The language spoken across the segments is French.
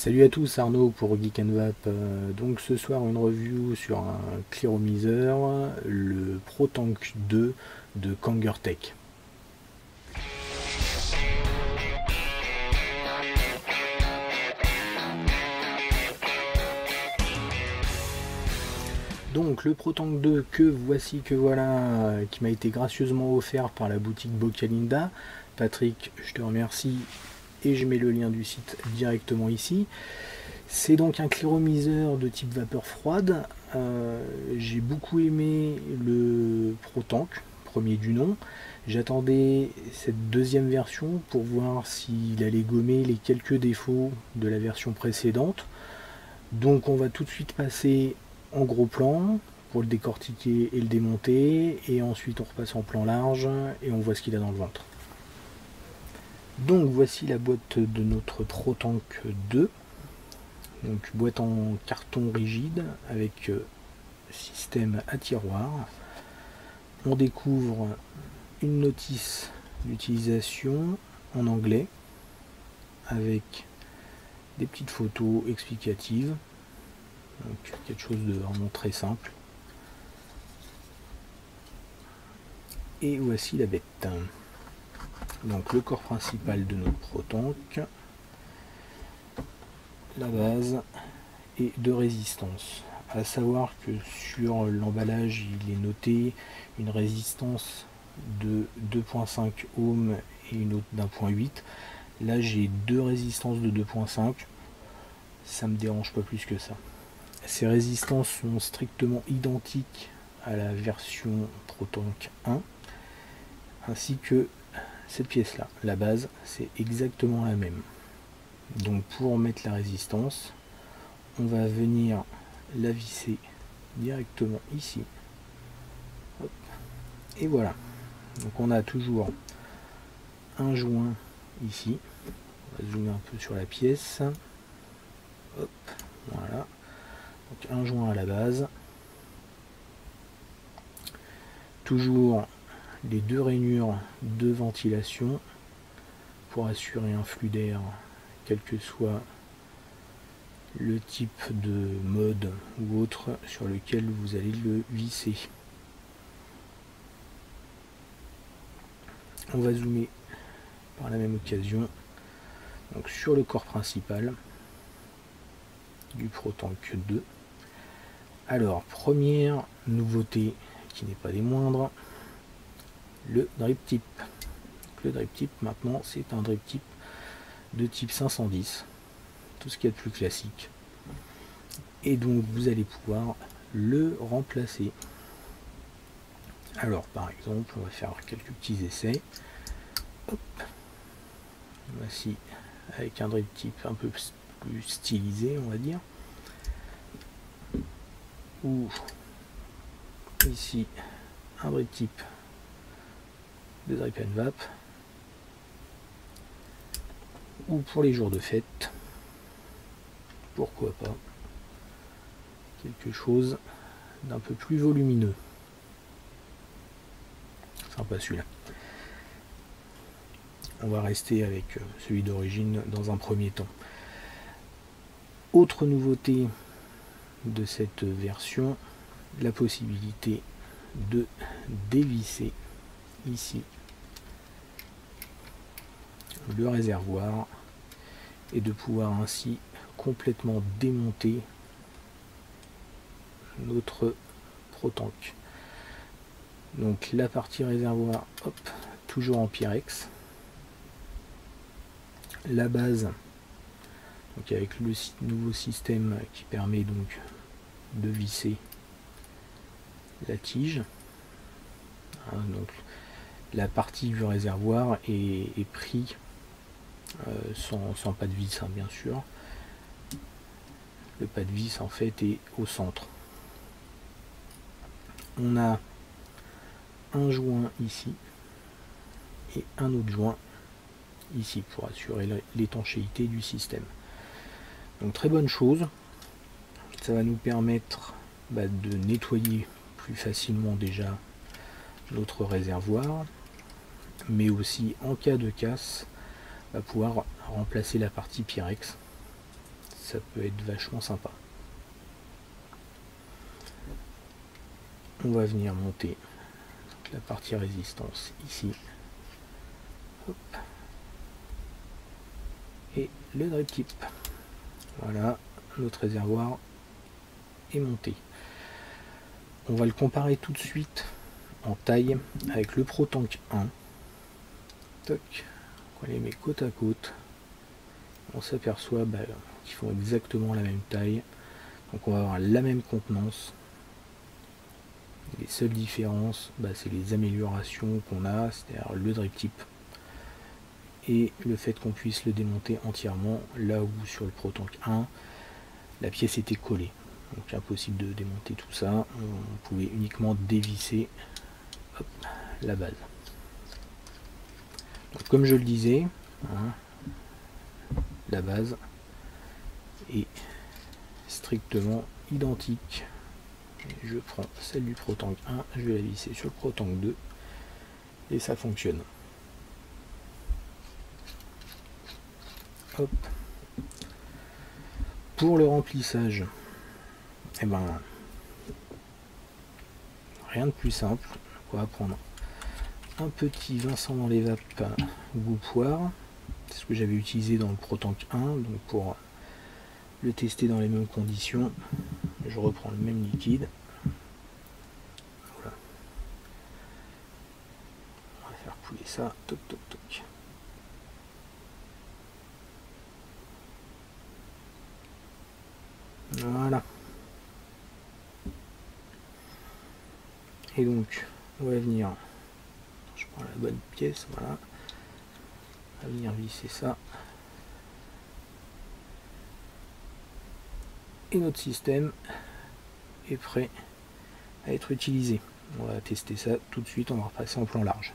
Salut à tous, Arnaud pour Geek and Vap. Donc ce soir une review sur un cléromiseur, le ProTank 2 de Kangertech. Donc le ProTank 2 que voilà, qui m'a été gracieusement offert par la boutique Bocalinda. Patrick, je te remercie et je mets le lien du site directement ici. C'est donc un cléromiseur de type vapeur froide. J'ai beaucoup aimé le ProTank, premier du nom. J'attendais cette deuxième version pour voir s'il allait gommer les quelques défauts de la version précédente. Donc on va tout de suite passer en gros plan pour le décortiquer et le démonter, et ensuite on repasse en plan large et on voit ce qu'il a dans le ventre. Donc voici la boîte de notre ProTank 2. Donc boîte en carton rigide avec système à tiroir. On découvre une notice d'utilisation en anglais avec des petites photos explicatives. Donc quelque chose de vraiment très simple. Et voici la bête. Donc le corps principal de notre ProTank, la base et de résistance. À savoir que sur l'emballage il est noté une résistance de 2.5 ohms et une autre d'1.8. Là j'ai deux résistances de 2.5, ça me dérange pas plus que ça. Ces résistances sont strictement identiques à la version ProTank 1, ainsi que cette pièce là, la base c'est exactement la même. Donc pour mettre la résistance, on va venir la visser directement ici. Hop. Et voilà. Donc on a toujours un joint ici. On va zoomer un peu sur la pièce. Hop. Voilà. Donc un joint à la base. Toujours les deux rainures de ventilation pour assurer un flux d'air quel que soit le type de mode ou autre sur lequel vous allez le visser. On va zoomer par la même occasion donc sur le corps principal du ProTank 2. Alors première nouveauté qui n'est pas des moindres, le drip tip. Le drip tip maintenant c'est un drip tip de type 510, tout ce qu'il y a de plus classique, et donc vous allez pouvoir le remplacer. Alors par exemple on va faire quelques petits essais. Hop. Voici avec un drip tip un peu plus stylisé on va dire, ou ici un drip tip de Drip and Vap, ou pour les jours de fête, pourquoi pas quelque chose d'un peu plus volumineux. Sympa celui-là. On va rester avec celui d'origine dans un premier temps. Autre nouveauté de cette version, la possibilité de dévisser ici le réservoir et de pouvoir ainsi complètement démonter notre ProTank. Donc la partie réservoir, hop, toujours en Pyrex. La base, donc avec le nouveau système qui permet donc de visser la tige. Donc la partie du réservoir est pris sans pas de vis, hein, bien sûr. Le pas de vis en fait est au centre. On a un joint ici et un autre joint ici pour assurer l'étanchéité du système. Donc très bonne chose, ça va nous permettre de nettoyer plus facilement déjà notre réservoir, mais aussi en cas de casse va pouvoir remplacer la partie Pyrex, ça peut être vachement sympa. On va venir monter la partie résistance ici. Hop. Et le drip tip. Voilà, notre réservoir est monté. On va le comparer tout de suite en taille avec le ProTank 1. Toc. On les met côte à côte. On s'aperçoit qu'ils font exactement la même taille. Donc on va avoir la même contenance. Les seules différences, c'est les améliorations qu'on a, c'est-à-dire le drip tip et le fait qu'on puisse le démonter entièrement, là où sur le ProTank 1 la pièce était collée. Donc impossible de démonter tout ça, on pouvait uniquement dévisser la base. Donc, comme je le disais, la base est strictement identique. Je prends celle du ProTank 1, je vais la visser sur le ProTank 2 et ça fonctionne. Hop. Pour le remplissage, rien de plus simple. On va prendre un petit Vincent dans les vapes goût poire. C'est ce que j'avais utilisé dans le ProTank 1. Donc pour le tester dans les mêmes conditions, je reprends le même liquide. Voilà. On va faire couler ça. Toc toc toc. Voilà. Et donc, on va venir, je prends la bonne pièce, voilà, on va venir visser ça. Et notre système est prêt à être utilisé. On va tester ça tout de suite, on va repasser en plan large.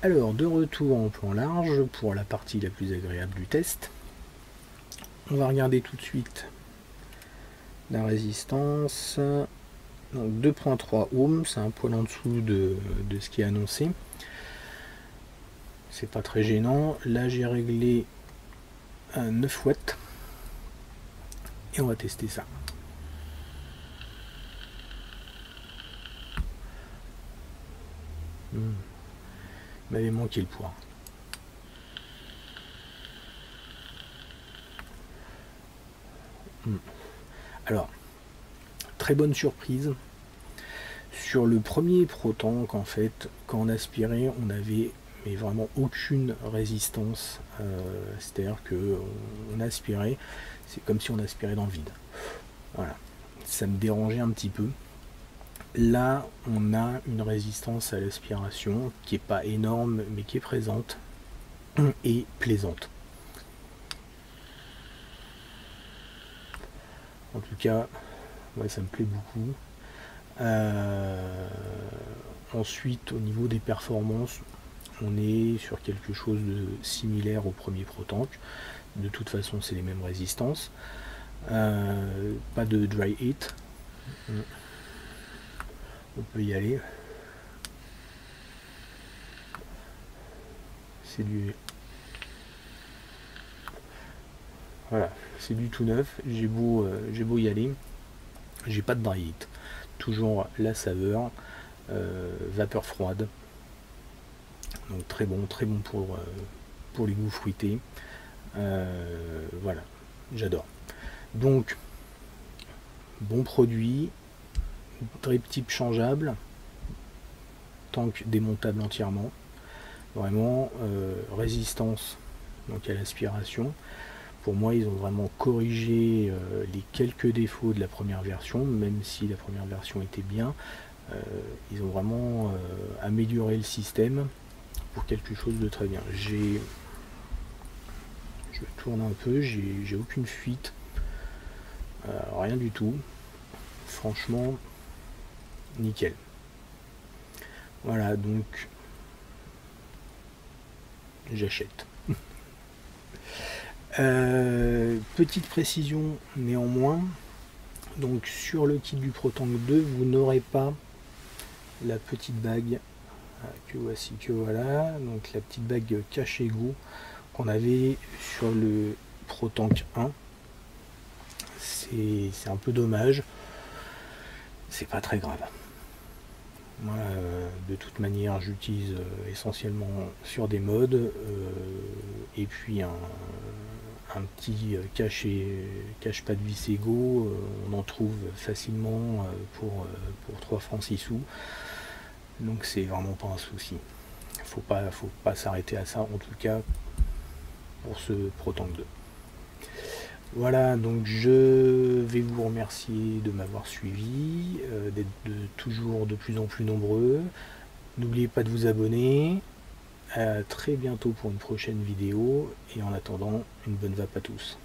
Alors, de retour en plan large, pour la partie la plus agréable du test, on va regarder tout de suite la résistance. Donc 2.3 ohms, c'est un poil en dessous de ce qui est annoncé. C'est pas très gênant. Là j'ai réglé à 9 watts. Et on va tester ça. Il m'avait manqué le poids. Alors, très bonne surprise. Sur le premier ProTank, en fait, quand on aspirait, on avait vraiment aucune résistance. C'est-à-dire que on aspirait, c'est comme si on aspirait dans le vide. Voilà, ça me dérangeait un petit peu. Là, on a une résistance à l'aspiration qui est pas énorme, mais qui est présente et plaisante. En tout cas, ouais, ça me plaît beaucoup. Ensuite, au niveau des performances, on est sur quelque chose de similaire au premier ProTank. De toute façon, c'est les mêmes résistances. Pas de dry heat. On peut y aller. C'est du... Voilà, c'est du tout neuf. J'ai beau y aller. J'ai pas de dry heat. Toujours la saveur. Vapeur froide. Donc très bon pour les goûts fruités. Voilà, j'adore. Donc, bon produit. Drip tip changeable, tank démontable entièrement, vraiment résistance donc à l'aspiration. Pour moi, ils ont vraiment corrigé les quelques défauts de la première version, même si la première version était bien. Ils ont vraiment amélioré le système pour quelque chose de très bien. Je tourne un peu, j'ai aucune fuite, rien du tout. Franchement, nickel. Voilà, donc j'achète. Petite précision néanmoins, donc sur le kit du ProTank 2, vous n'aurez pas la petite bague que voici, que voilà, donc la petite bague cache égout qu'on avait sur le ProTank 1. c'est un peu dommage. C'est pas très grave. Moi, de toute manière, j'utilise essentiellement sur des modes et puis un petit cache pas de vis Ego, on en trouve facilement pour 3 francs 6 sous. Donc c'est vraiment pas un souci. Faut pas s'arrêter à ça, en tout cas pour ce ProTank 2. Voilà, donc je vais vous remercier de m'avoir suivi, d'être toujours de plus en plus nombreux. N'oubliez pas de vous abonner. À très bientôt pour une prochaine vidéo. Et en attendant, une bonne vape à tous.